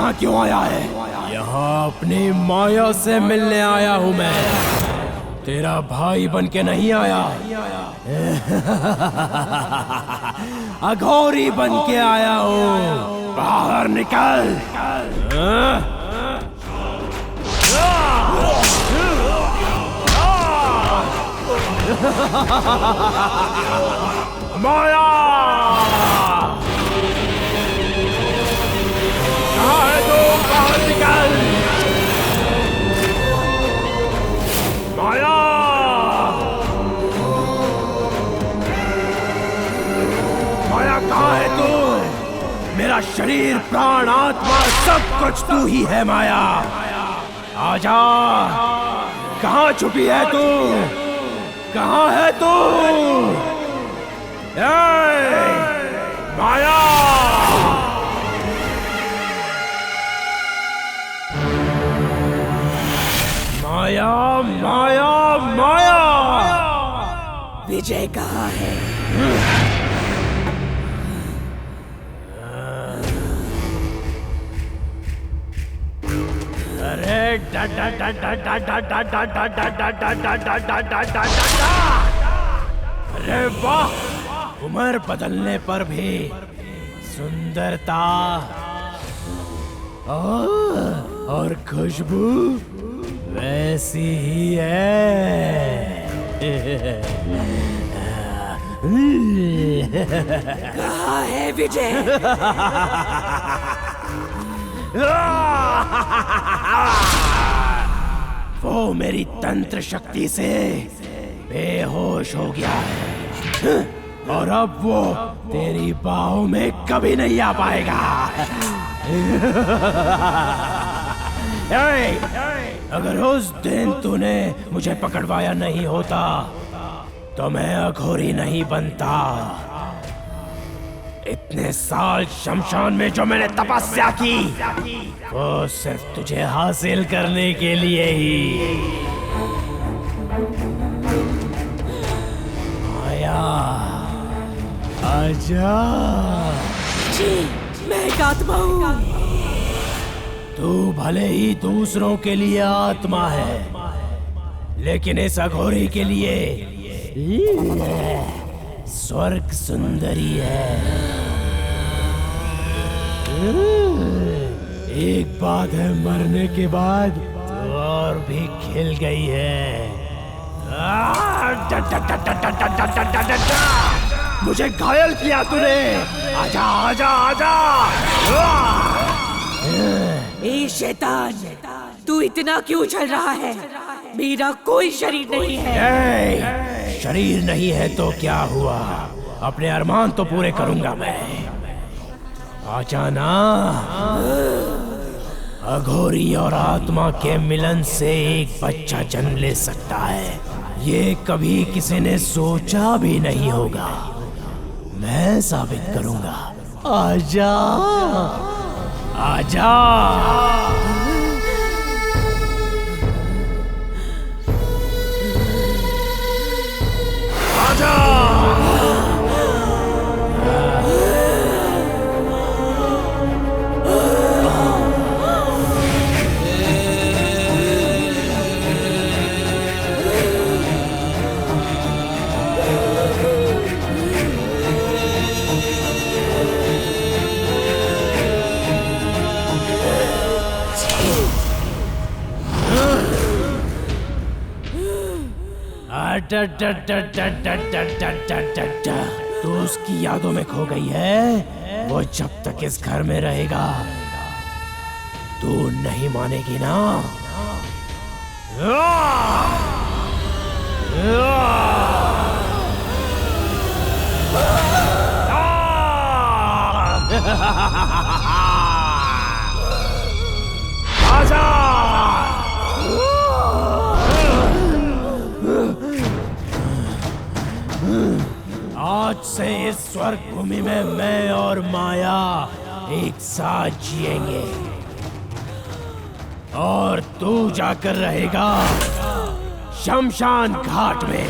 यहाँ क्यों आया है? यहाँ अपनी माया से मिलने आया हूँ मैं, तेरा भाई बन के नहीं आया। अघोरी बन के आया हूँ, बाहर निकल। माया कहाँ है तू? बाहर निकल माया। माया कहाँ है तू? मेरा शरीर प्राण आत्मा सब कुछ तू ही है माया। आजा, कहाँ छुपी है तू? कहाँ है तू? माया! माया, माया, माया! विजय कहाँ है? अरे अरे वाह, उम्र बदलने पर भी सुंदरता और खुशबू वैसी ही है। कहाँ है विजय? वो मेरी तंत्र शक्ति से बेहोश हो गया है और अब वो तेरी बाहों में कभी नहीं आ पाएगा। अगर उस दिन तूने मुझे पकड़वाया नहीं होता तो मैं अघोरी नहीं बनता। इतने साल शमशान में जो मैंने तपस्या की वो सिर्फ तुझे हासिल करने के लिए ही। माया, आजा। जी, मैं एक आत्मा हूँ। तू भले ही दूसरों के लिए आत्मा है, लेकिन इस अघोरी के लिए स्वर्ग सुंदरी है। एक बात है, मरने के बाद तो और भी खिल गई है। मुझे घायल किया तूने। आजा आजा आजा। ए शैतान, तू इतना क्यों चल रहा है? मेरा कोई शरीर नहीं है। शरीर नहीं है तो क्या हुआ? अपने अरमान तो पूरे करूंगा मैं। आजा ना। अघोरी और आत्मा के मिलन से एक बच्चा जन्म ले सकता है, ये कभी किसी ने सोचा भी नहीं होगा। मैं साबित करूंगा। आजा आजा। आजा। तू उसकी यादों में खो गई है। वो जब तक इस घर में रहेगा तू नहीं मानेगी ना। आजा। आज से इस स्वर्ग भूमि में मैं और माया एक साथ जिएंगे और तू जाकर रहेगा शमशान घाट में।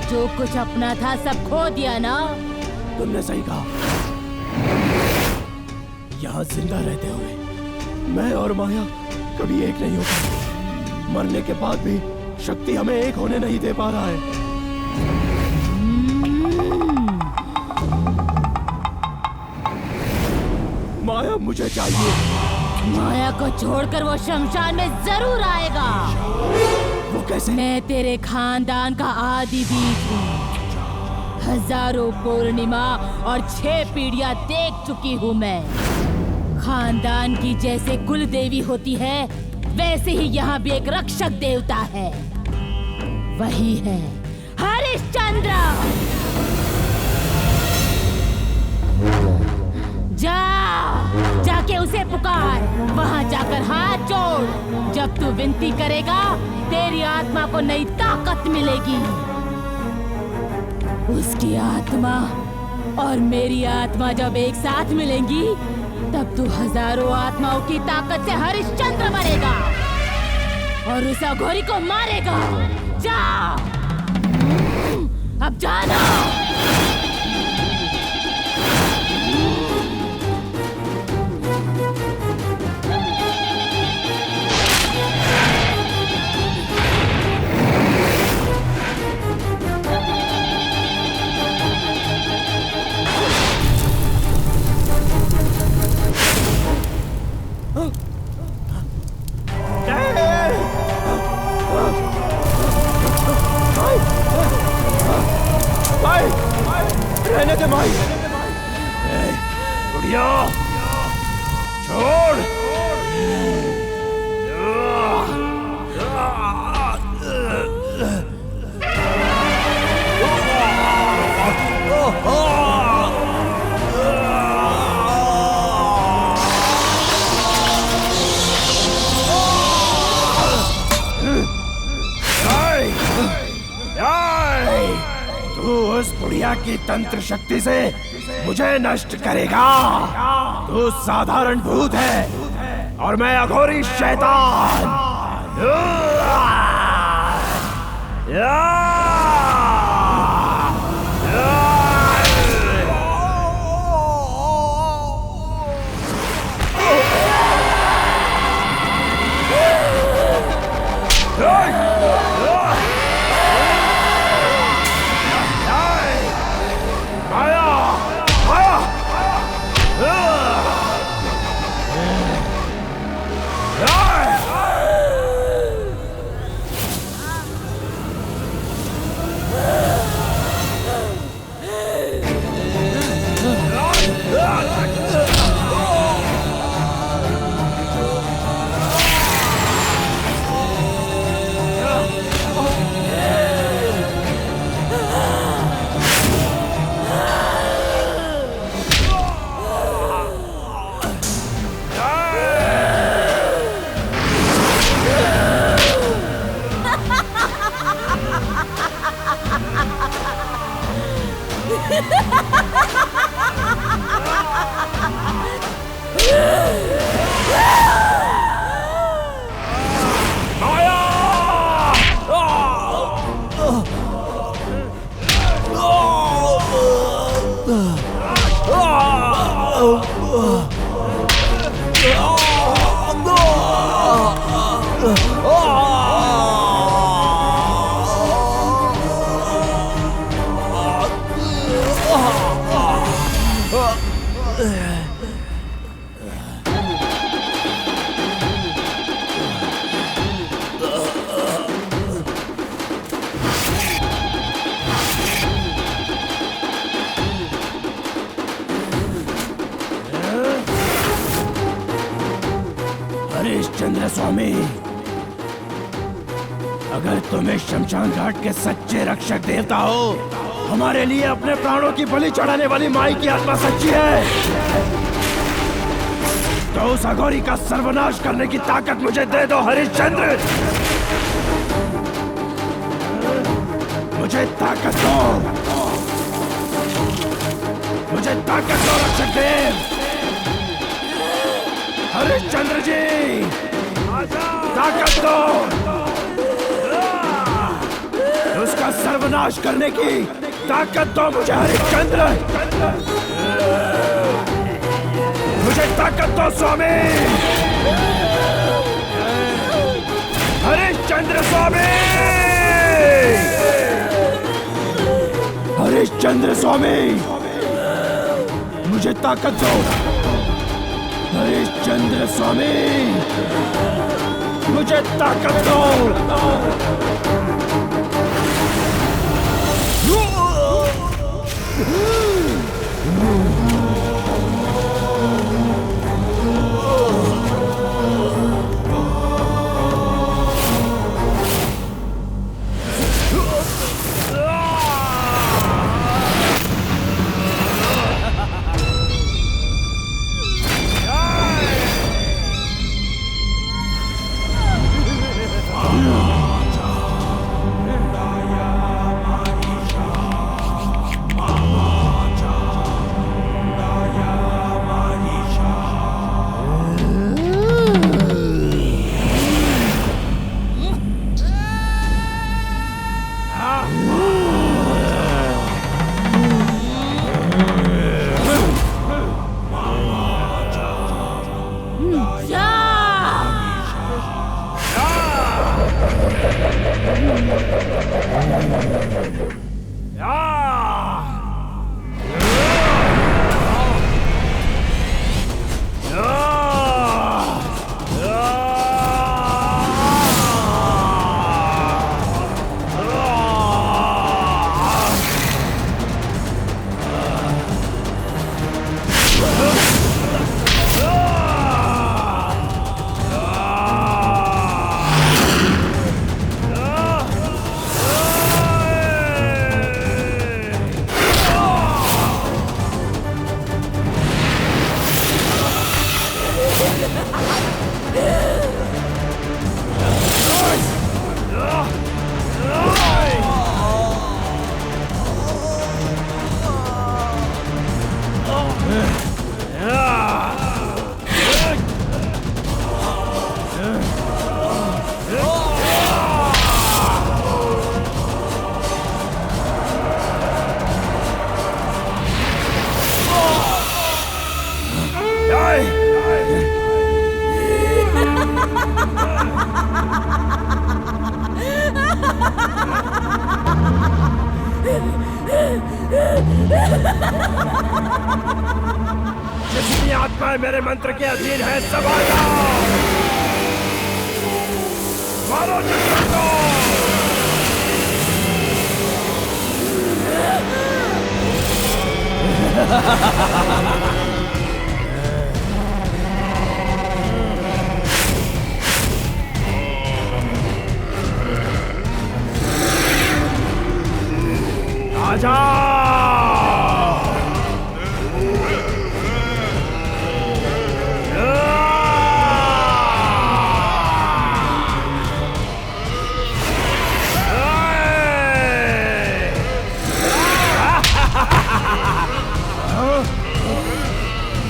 जो कुछ अपना था सब खो दिया ना। तुमने सही कहा। यहाँ जिंदा रहते हुए मैं और माया कभी एक नहीं हो पाए। मरने के बाद भी शक्ति हमें एक होने नहीं दे पा रहा है। माया मुझे चाहिए। माया को छोड़कर वो शमशान में जरूर आएगा। वो कैसे? मैं तेरे खानदान का आदि बीज हूँ। हजारों पूर्णिमा और 6 पीढ़ियां देख चुकी हूँ मैं। खानदान की जैसे कुल देवी होती है वैसे ही यहाँ भी एक रक्षक देवता है। वही है हरिश्चंद्र। जाके उसे पुकार। वहाँ जाकर हाथ जोड़। जब तू विनती करेगा तेरी आत्मा को नई ताकत मिलेगी। उसकी आत्मा और मेरी आत्मा जब एक साथ मिलेंगी तब तू हजारों आत्माओं की ताकत से हरिश्चंद्र बनेगा और उस अघोरी को मारेगा। जा अब जाना। रहने दे भाई। बुढ़िया छोड़। तू उस बुढ़िया की तंत्र शक्ति से मुझे नष्ट करेगा। तू साधारण भूत है और मैं अघोरी शैतान। हरिश्चंद्र स्वामी, अगर तुम्हें शमशान घाट के सच्चे रक्षक देवता हो, हमारे लिए अपने प्राणों की बलि चढ़ाने वाली माई की आत्मा सच्ची है, तो उस अघोरी का सर्वनाश करने की ताकत मुझे दे दो हरिश्चंद्र। मुझे ताकत दो, मुझे ताकत दो रक्षक देव। हरिश्चंद्र जी, ताकत दो, उसका सर्वनाश करने की ताकत दो मुझे हरिश्चंद्र। मुझे ताकत दो स्वामी, हरिश्चंद्र स्वामी, हरिश्चंद्र स्वामी, मुझे ताकत दो हरिश्चंद्र स्वामी, मुझे ताकत दो। जितनी आत्माएं मेरे मंत्र के अधीन है सब आ जाओ, मारो दुश्मन को। आ जाओ।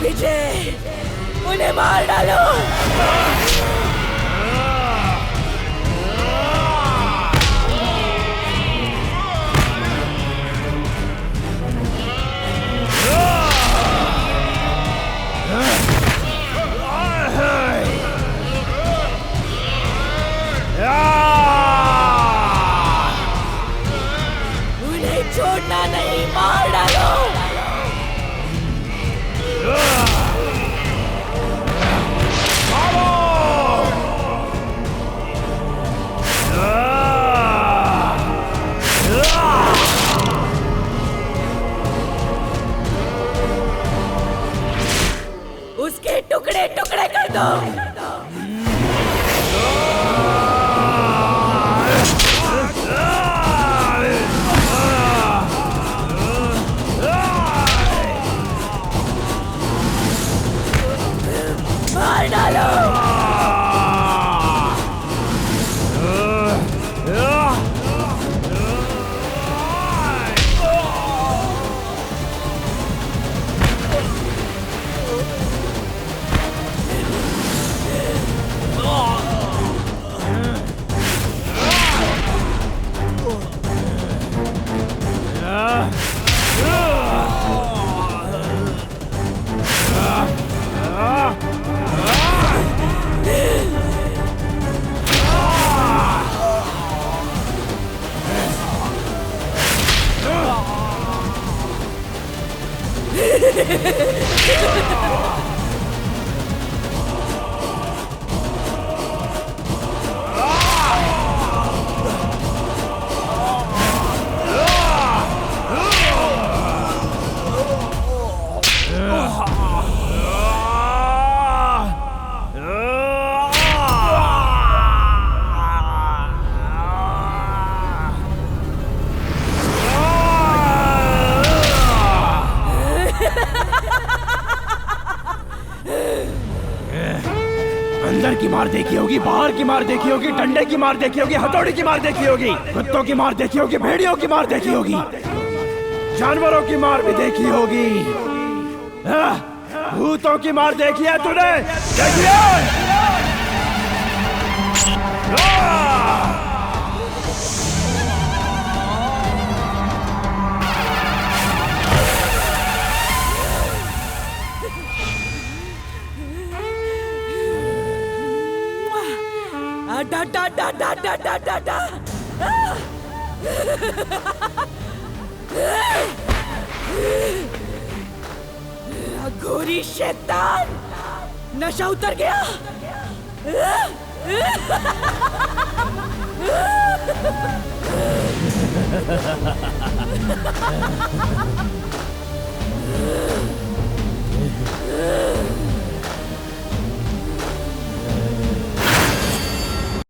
विजय, उन्हें मार डालो। उसके टुकड़े टुकड़े कर दो। मार डालो। अंदर की मार देखी होगी, बाहर की मार देखी होगी, डंडे की मार देखी होगी, हथौड़ी की मार देखी होगी, कुत्तों की मार देखी होगी, भेड़ियों की मार देखी होगी, जानवरों की मार भी देखी होगी। भूतों की मार देखी है तूने? देखी है? डा डा डा डा डा डा डा डा। घोरी शैतान, नशा उतर गया।